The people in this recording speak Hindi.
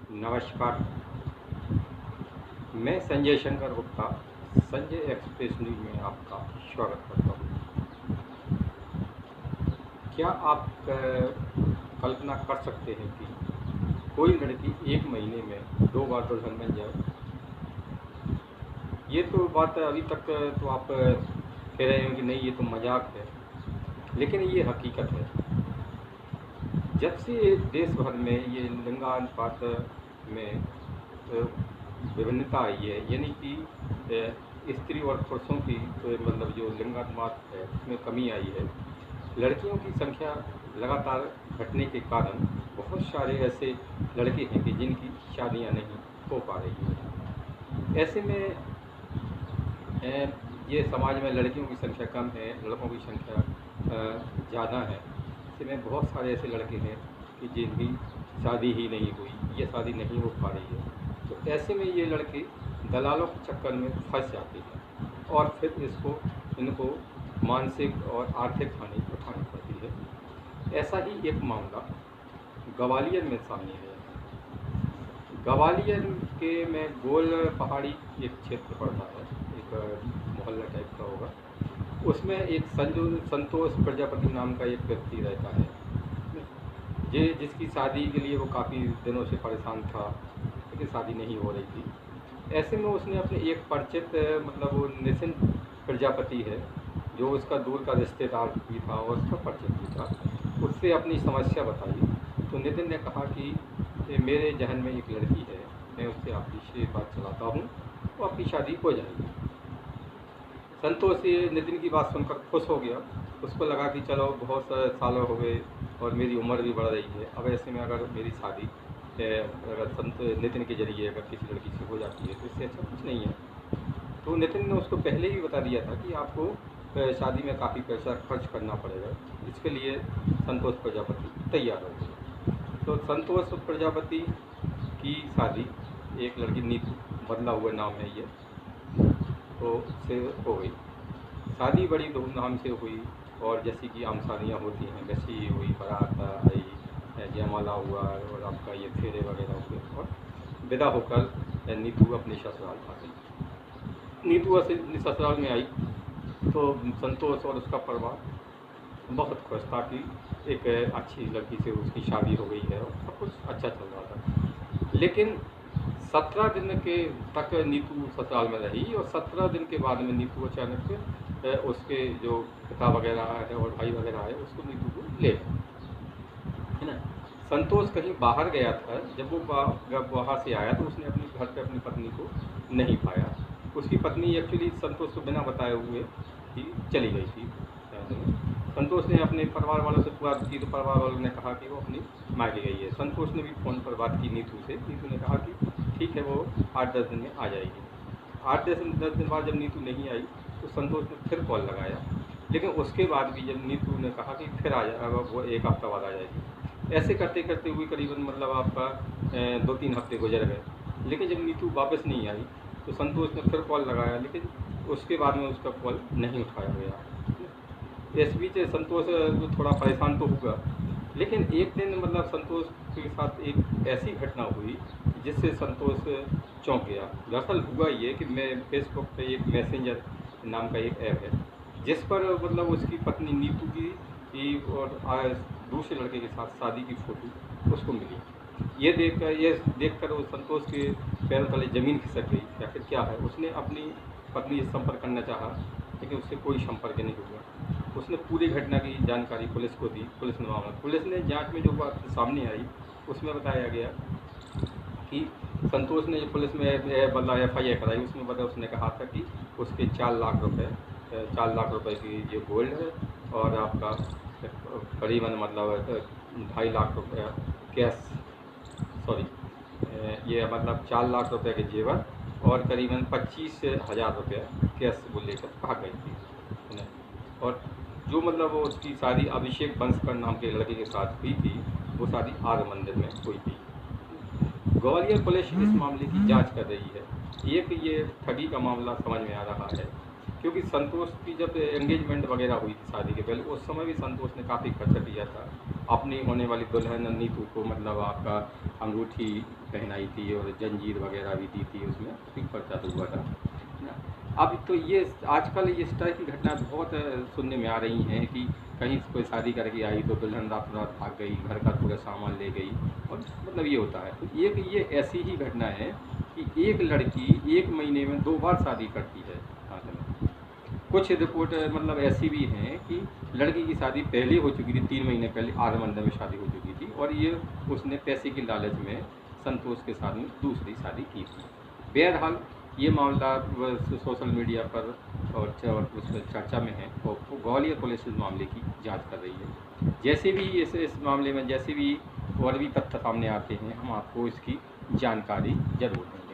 नमस्कार। मैं संजय शंकर गुप्ता संजय एक्सप्रेस न्यूज में आपका स्वागत करता हूँ। क्या आप कल्पना कर सकते हैं कि कोई लड़की एक महीने में 2 बार दुल्हन बन जाए? ये तो बात अभी तक तो आप कह रहे हैं कि नहीं, ये तो मजाक है, लेकिन ये हकीकत है। जब से देश भर में ये लिंगानुपात में विभिन्नता आई है, यानी कि स्त्री और पुरुषों की मतलब जो लिंगानुपात है उसमें कमी आई है, लड़कियों की संख्या लगातार घटने के कारण बहुत सारे ऐसे लड़के हैं कि जिनकी शादियां नहीं हो पा रही हैं। ऐसे में ये समाज में लड़कियों की संख्या कम है, लड़कों की संख्या ज़्यादा है। ऐसे में बहुत सारे ऐसे लड़के हैं कि जिनकी शादी ही नहीं हुई, ये शादी नहीं हो पा रही है। तो ऐसे में ये लड़के दलालों के चक्कर में फंस जाते हैं और फिर इनको मानसिक और आर्थिक हानि उठानी पड़ती है। ऐसा ही एक मामला ग्वालियर में सामने आया है। ग्वालियर के में गोल पहाड़ी एक क्षेत्र पड़ता है, एक मोहल्ला टाइप का होगा। उसमें एक संतोष प्रजापति नाम का एक व्यक्ति रहता है, जिसकी शादी के लिए वो काफ़ी दिनों से परेशान था, लेकिन शादी नहीं हो रही थी। ऐसे में उसने अपने एक परिचित मतलब वो नितिन प्रजापति है, जो उसका दूर का रिश्तेदार भी था और उसका परिचित भी था, उससे अपनी समस्या बताई। तो नितिन ने कहा कि मेरे जहन में एक लड़की है, मैं उससे आपकी से बात चलाता हूँ, तो आपकी शादी हो जाएगी। संतोष ये नितिन की बात सुनकर खुश हो गया। उसको लगा कि चलो बहुत सालों हो गए और मेरी उम्र भी बढ़ रही है, अब ऐसे में अगर मेरी शादी अगर नितिन के जरिए अगर किसी लड़की से हो जाती है तो इससे अच्छा कुछ नहीं है। तो नितिन ने उसको पहले ही बता दिया था कि आपको शादी में काफ़ी पैसा खर्च करना पड़ेगा, इसके लिए संतोष प्रजापति तैयार हो गए। तो संतोष प्रजापति की शादी एक लड़की नीतू, बदला हुआ नाम है ये, तो उससे हो गई। शादी बड़ी धूमधाम से हुई और जैसी कि आम शादियाँ होती हैं वैसी ही हुई। बारात आई, जयमाला हुआ और आपका ये फेरे वगैरह हुए और विदा होकर नीतू अपने ससुराल आ गई। नीतू अपने ससुराल में आई तो संतोष और उसका परिवार बहुत खुश था कि एक अच्छी लड़की से उसकी शादी हो गई है और सब कुछ अच्छा चल रहा था। लेकिन 17 दिन के तक नीतू ससुराल में रही और 17 दिन के बाद में नीतू अचानक से उसके जो पिता वगैरह है और भाई वगैरह है उसको नीतू को ले गए, है ना। संतोष कहीं बाहर गया था, जब वहाँ से आया तो उसने अपने घर पे अपनी पत्नी को नहीं पाया। उसकी पत्नी एक्चुअली संतोष को बिना बताए हुए ही चली गई थी। संतोष ने अपने परिवार वालों से बात की तो परिवार वालों ने कहा कि वो अपनी मायके गई है। संतोष ने भी फ़ोन पर बात की नीतू से। नीतू ने कहा कि ठीक है, वो 8-10 दिन में आ जाएगी। 8-10 दिन बाद जब नीतू नहीं आई तो संतोष ने फिर कॉल लगाया, लेकिन उसके बाद भी जब नीतू ने कहा कि फिर आ जाए, वो 1 हफ्ता बाद आ जाएगी। ऐसे करते करते हुए करीबन मतलब आपका 2-3 हफ्ते गुजर गए, लेकिन जब नीतू वापस नहीं आई तो संतोष ने फिर कॉल लगाया, लेकिन उसके बाद में उसका कॉल नहीं उठाया गया। इस बीच संतोष थोड़ा परेशान तो हुआ, लेकिन एक दिन मतलब संतोष के साथ एक ऐसी घटना हुई जिससे संतोष चौंक गया। दरअसल हुआ ये कि मैं फेसबुक पे एक मैसेंजर नाम का एक ऐप है, जिस पर मतलब उसकी पत्नी नीतू की और दूसरे लड़के के साथ शादी की फ़ोटो उसको मिली। ये देखकर वो संतोष के पैरों तले ज़मीन खिसक गई। आखिर क्या है, उसने अपनी पत्नी से संपर्क करना चाहा, लेकिन उससे कोई संपर्क नहीं हुआ। उसने पूरी घटना की जानकारी पुलिस को दी। पुलिस ने जांच में जो बात सामने आई उसमें बताया गया कि संतोष ने जो पुलिस में मतलब FIR कराई, उसमें उसने कहा था कि उसके 4 लाख रुपए की जो गोल्ड है और आपका करीबन मतलब 2.5 लाख रुपये कैश, सॉरी, ये मतलब 4 लाख रुपए के जेवर और करीबन 25,000 रुपये कैश वो लेकर भाग गई थी, है ना। और जो मतलब वो उसकी शादी अभिषेक बंसकर नाम के लड़के के साथ हुई थी, वो शादी आर्य मंदिर में हुई थी। ग्वालियर पुलिस इस मामले की जांच कर रही है। ये ठगी का मामला समझ में आ रहा है, क्योंकि संतोष की जब एंगेजमेंट वगैरह हुई थी शादी के पहले, उस समय भी संतोष ने काफ़ी खर्चा किया था अपनी होने वाली दुल्हन नीतू को मतलब आपका अंगूठी पहनाई थी और जंजीर वगैरह भी दी थी, उसमें भी पर्चा तो हुआ था ना। अब तो ये आजकल इस तरह की घटना बहुत सुनने में आ रही हैं कि कहीं कोई शादी करके आई तो दुल्हन रात रात भाग गई, घर का पूरा सामान ले गई, और मतलब ये होता है। तो एक ये ऐसी ही घटना है कि एक लड़की 1 महीने में 2 बार शादी करती है हाथ में। कुछ रिपोर्ट मतलब ऐसी भी हैं कि लड़की की शादी पहले हो चुकी थी, 3 महीने पहले आधमंडल में शादी हो चुकी थी, और ये उसने पैसे की लालच में संतोष के साथ में दूसरी शादी की थी। बहरहाल ये मामला सोशल मीडिया पर और उस चर्चा में है, और ग्वालियर पुलिस इस मामले की जांच कर रही है। जैसे भी इस मामले में जैसे भी और भी तथ्य सामने आते हैं, हम आपको इसकी जानकारी जरूर देंगे।